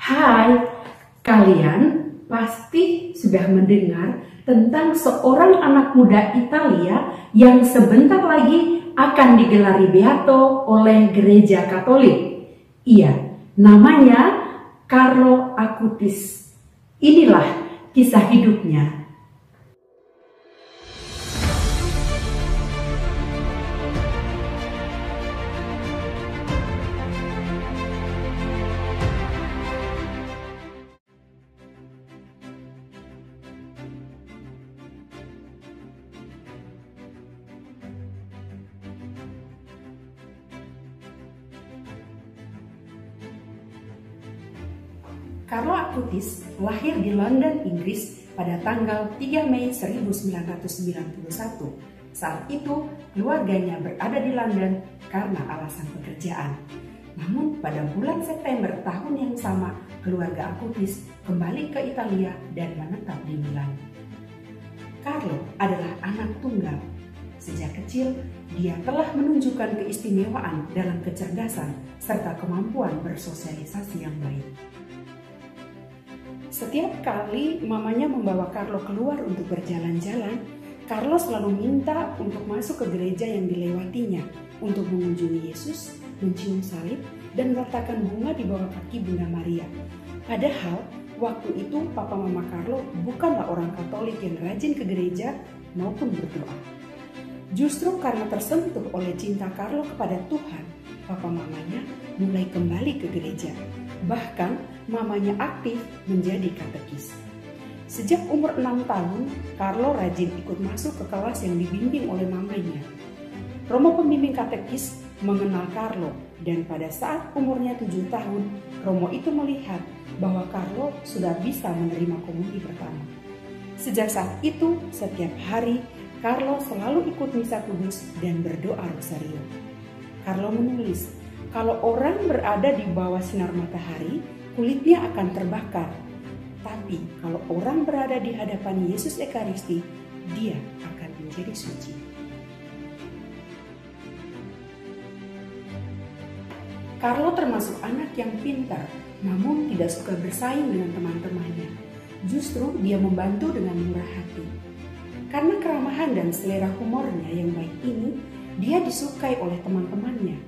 Hai, kalian pasti sudah mendengar tentang seorang anak muda Italia yang sebentar lagi akan digelari beato oleh gereja Katolik. Iya, namanya Carlo Acutis. Inilah kisah hidupnya. Carlo Acutis lahir di London, Inggris pada tanggal 3 Mei 1991. Saat itu, keluarganya berada di London karena alasan pekerjaan. Namun, pada bulan September tahun yang sama, keluarga Acutis kembali ke Italia dan menetap di Milan. Carlo adalah anak tunggal. Sejak kecil, dia telah menunjukkan keistimewaan dalam kecerdasan serta kemampuan bersosialisasi yang baik. Setiap kali mamanya membawa Carlo keluar untuk berjalan-jalan, Carlo selalu minta untuk masuk ke gereja yang dilewatinya untuk mengunjungi Yesus, mencium salib, dan meletakkan bunga di bawah kaki Bunda Maria. Padahal, waktu itu Papa Mama Carlo bukanlah orang Katolik yang rajin ke gereja maupun berdoa. Justru karena tersentuh oleh cinta Carlo kepada Tuhan, Papa Mamanya mulai kembali ke gereja. Bahkan mamanya aktif menjadi katekis. Sejak umur 6 tahun, Carlo rajin ikut masuk ke kelas yang dibimbing oleh mamanya. Romo pembimbing katekis mengenal Carlo dan pada saat umurnya 7 tahun, Romo itu melihat bahwa Carlo sudah bisa menerima komuni pertama. Sejak saat itu, setiap hari Carlo selalu ikut misa kudus dan berdoa rosario. Carlo menulis, kalau orang berada di bawah sinar matahari, kulitnya akan terbakar. Tapi kalau orang berada di hadapan Yesus Ekaristi, dia akan menjadi suci. Carlo termasuk anak yang pintar, namun tidak suka bersaing dengan teman-temannya. Justru dia membantu dengan murah hati. Karena keramahan dan selera humornya yang baik ini, dia disukai oleh teman-temannya.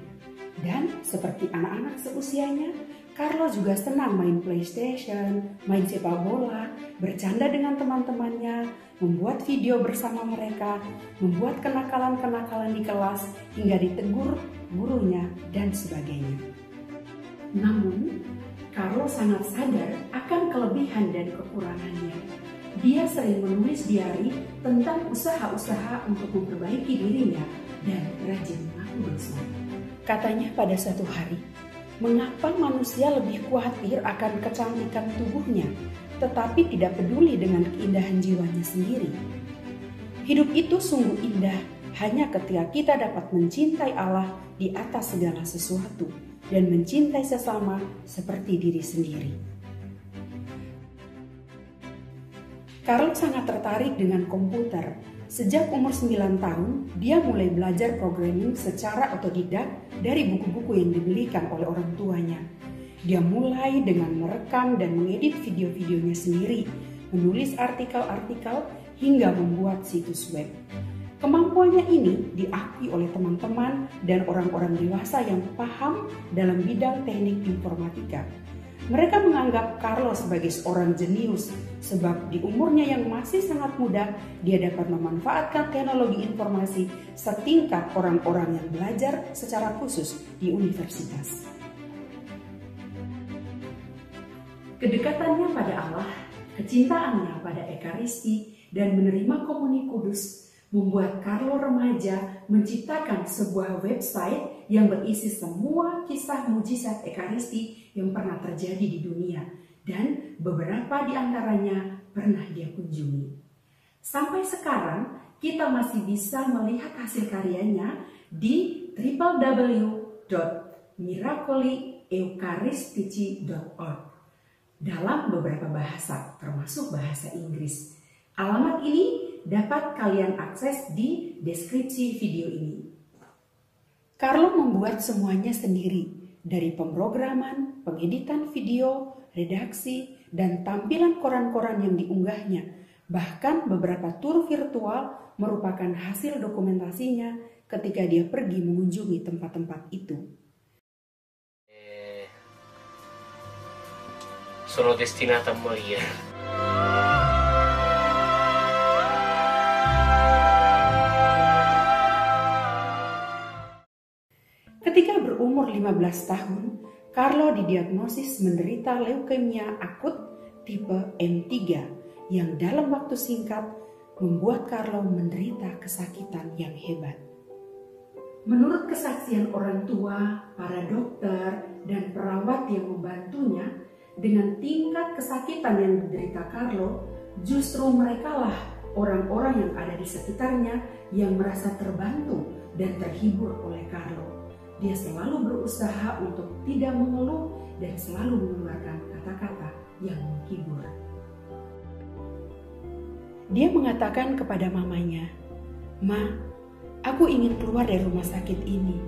Dan seperti anak-anak seusianya, Carlo juga senang main PlayStation, main sepak bola, bercanda dengan teman-temannya, membuat video bersama mereka, membuat kenakalan-kenakalan di kelas, hingga ditegur gurunya, dan sebagainya. Namun, Carlo sangat sadar akan kelebihan dan kekurangannya. Dia sering menulis diari tentang usaha-usaha untuk memperbaiki dirinya dan rajin mengaku dosa. Katanya pada suatu hari, mengapa manusia lebih khawatir akan kecantikan tubuhnya, tetapi tidak peduli dengan keindahan jiwanya sendiri? Hidup itu sungguh indah hanya ketika kita dapat mencintai Allah di atas segala sesuatu dan mencintai sesama seperti diri sendiri. Carlo sangat tertarik dengan komputer. Sejak umur 9 tahun, dia mulai belajar programming secara otodidak dari buku-buku yang dibelikan oleh orang tuanya. Dia mulai dengan merekam dan mengedit video-videonya sendiri, menulis artikel-artikel, hingga membuat situs web. Kemampuannya ini diakui oleh teman-teman dan orang-orang dewasa yang paham dalam bidang teknik informatika. Mereka menganggap Carlo sebagai seorang jenius sebab di umurnya yang masih sangat muda, dia dapat memanfaatkan teknologi informasi setingkat orang-orang yang belajar secara khusus di universitas. Kedekatannya pada Allah, kecintaannya pada Ekaristi, dan menerima komuni kudus membuat Carlo remaja menciptakan sebuah website yang berisi semua kisah mujizat Ekaristi yang pernah terjadi di dunia, dan beberapa di antaranya pernah dia kunjungi. Sampai sekarang kita masih bisa melihat hasil karyanya di www.miracolieucharistici.org dalam beberapa bahasa, termasuk bahasa Inggris. Alamat ini dapat kalian akses di deskripsi video ini. Carlo membuat semuanya sendiri. dari pemrograman, pengeditan video, redaksi, dan tampilan koran-koran yang diunggahnya. Bahkan beberapa tur virtual merupakan hasil dokumentasinya ketika dia pergi mengunjungi tempat-tempat itu. Sono destinata a morire. Ketika berumur 15 tahun, Carlo didiagnosis menderita leukemia akut tipe M3 yang dalam waktu singkat membuat Carlo menderita kesakitan yang hebat. Menurut kesaksian orang tua, para dokter, dan perawat yang membantunya, dengan tingkat kesakitan yang diderita Carlo, justru merekalah orang-orang yang ada di sekitarnya yang merasa terbantu dan terhibur oleh Carlo. Dia selalu berusaha untuk tidak mengeluh dan selalu mengeluarkan kata-kata yang menghibur. Dia mengatakan kepada mamanya, "Ma, aku ingin keluar dari rumah sakit ini.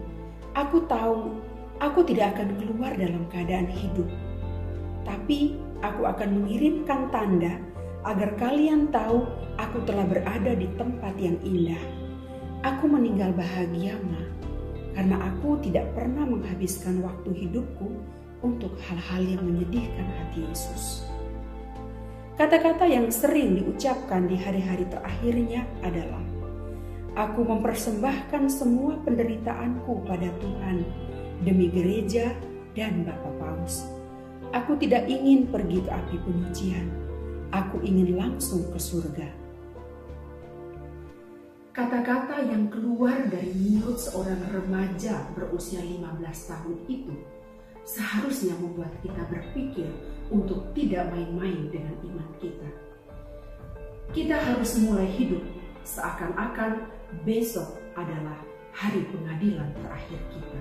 Aku tahu aku tidak akan keluar dalam keadaan hidup. Tapi aku akan mengirimkan tanda agar kalian tahu aku telah berada di tempat yang indah. Aku meninggal bahagia, Ma, karena aku tidak pernah menghabiskan waktu hidupku untuk hal-hal yang menyedihkan hati Yesus." Kata-kata yang sering diucapkan di hari-hari terakhirnya adalah, "Aku mempersembahkan semua penderitaanku pada Tuhan demi gereja dan Bapak Paus. Aku tidak ingin pergi ke api penyucian. Aku ingin langsung ke surga." Kata-kata yang keluar dari mulut seorang remaja berusia 15 tahun itu seharusnya membuat kita berpikir untuk tidak main-main dengan iman kita. Kita harus mulai hidup seakan-akan besok adalah hari pengadilan terakhir kita.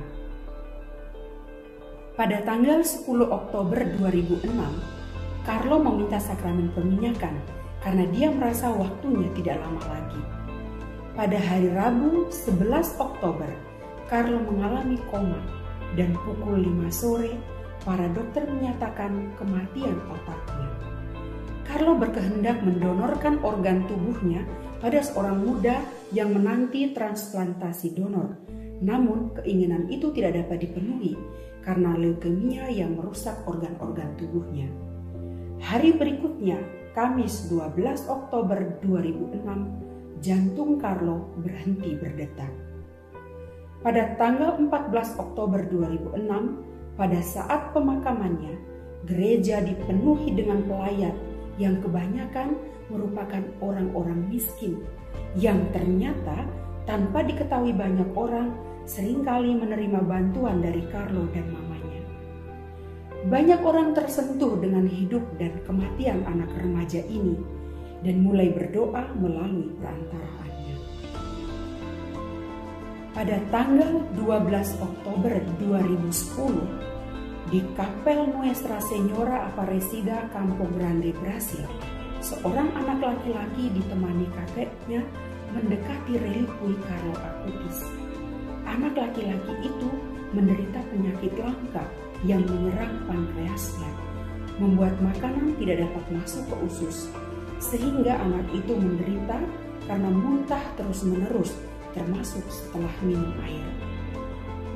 Pada tanggal 10 Oktober 2006, Carlo meminta sakramen peminyakan karena dia merasa waktunya tidak lama lagi. Pada hari Rabu 11 Oktober, Carlo mengalami koma dan pukul 5 sore, para dokter menyatakan kematian otaknya. Carlo berkehendak mendonorkan organ tubuhnya pada seorang muda yang menanti transplantasi donor. Namun keinginan itu tidak dapat dipenuhi karena leukemia yang merusak organ-organ tubuhnya. Hari berikutnya, Kamis 12 Oktober 2006, jantung Carlo berhenti berdetak. Pada tanggal 14 Oktober 2006, pada saat pemakamannya, gereja dipenuhi dengan pelayat yang kebanyakan merupakan orang-orang miskin yang ternyata tanpa diketahui banyak orang seringkali menerima bantuan dari Carlo dan mamanya. Banyak orang tersentuh dengan hidup dan kematian anak remaja ini dan mulai berdoa melalui perantaraannya. Pada tanggal 12 Oktober 2010, di Kapel Nuestra Señora Aparecida Campo Grande, Brasil, seorang anak laki-laki ditemani kakeknya mendekati relikui Carlo Acutis. Anak laki-laki itu menderita penyakit langka yang menyerang pankreasnya, membuat makanan tidak dapat masuk ke usus, sehingga anak itu menderita karena muntah terus-menerus, termasuk setelah minum air.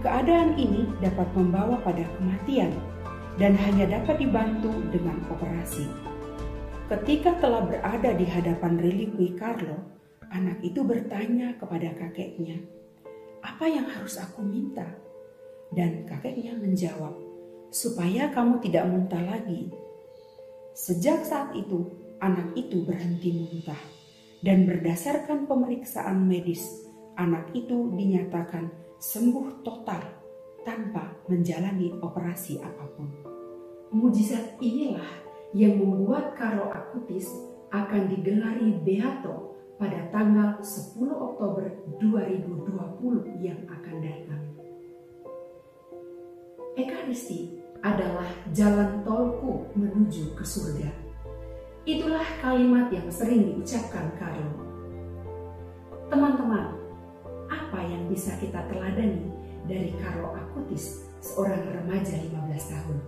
Keadaan ini dapat membawa pada kematian dan hanya dapat dibantu dengan operasi. Ketika telah berada di hadapan relikui Carlo, anak itu bertanya kepada kakeknya, "Apa yang harus aku minta?" Dan kakeknya menjawab, "Supaya kamu tidak muntah lagi." Sejak saat itu, anak itu berhenti muntah. Dan berdasarkan pemeriksaan medis, anak itu dinyatakan sembuh total tanpa menjalani operasi apapun. Mujizat inilah yang membuat Carlo Acutis akan digelari Beato pada tanggal 10 Oktober 2020 yang akan datang. Ekaristi adalah jalan tolku menuju ke surga. Itulah kalimat yang sering diucapkan Carlo. Teman-teman, apa yang bisa kita teladani dari Carlo Acutis seorang remaja 15 tahun.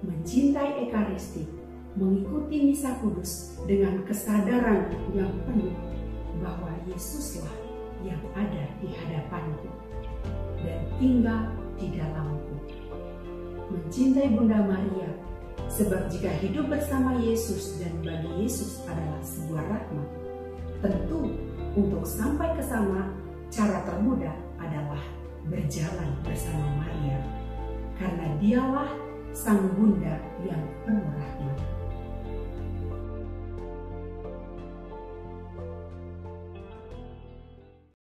Mencintai Ekaristi, mengikuti misa kudus dengan kesadaran yang penuh bahwa Yesuslah yang ada di hadapanku dan tinggal di dalamku. Mencintai Bunda Maria, sebab jika hidup bersama Yesus dan bagi Yesus adalah sebuah rahmat, tentu untuk sampai ke sana cara termudah adalah berjalan bersama Maria, karena dialah sang Bunda yang penuh rahmat.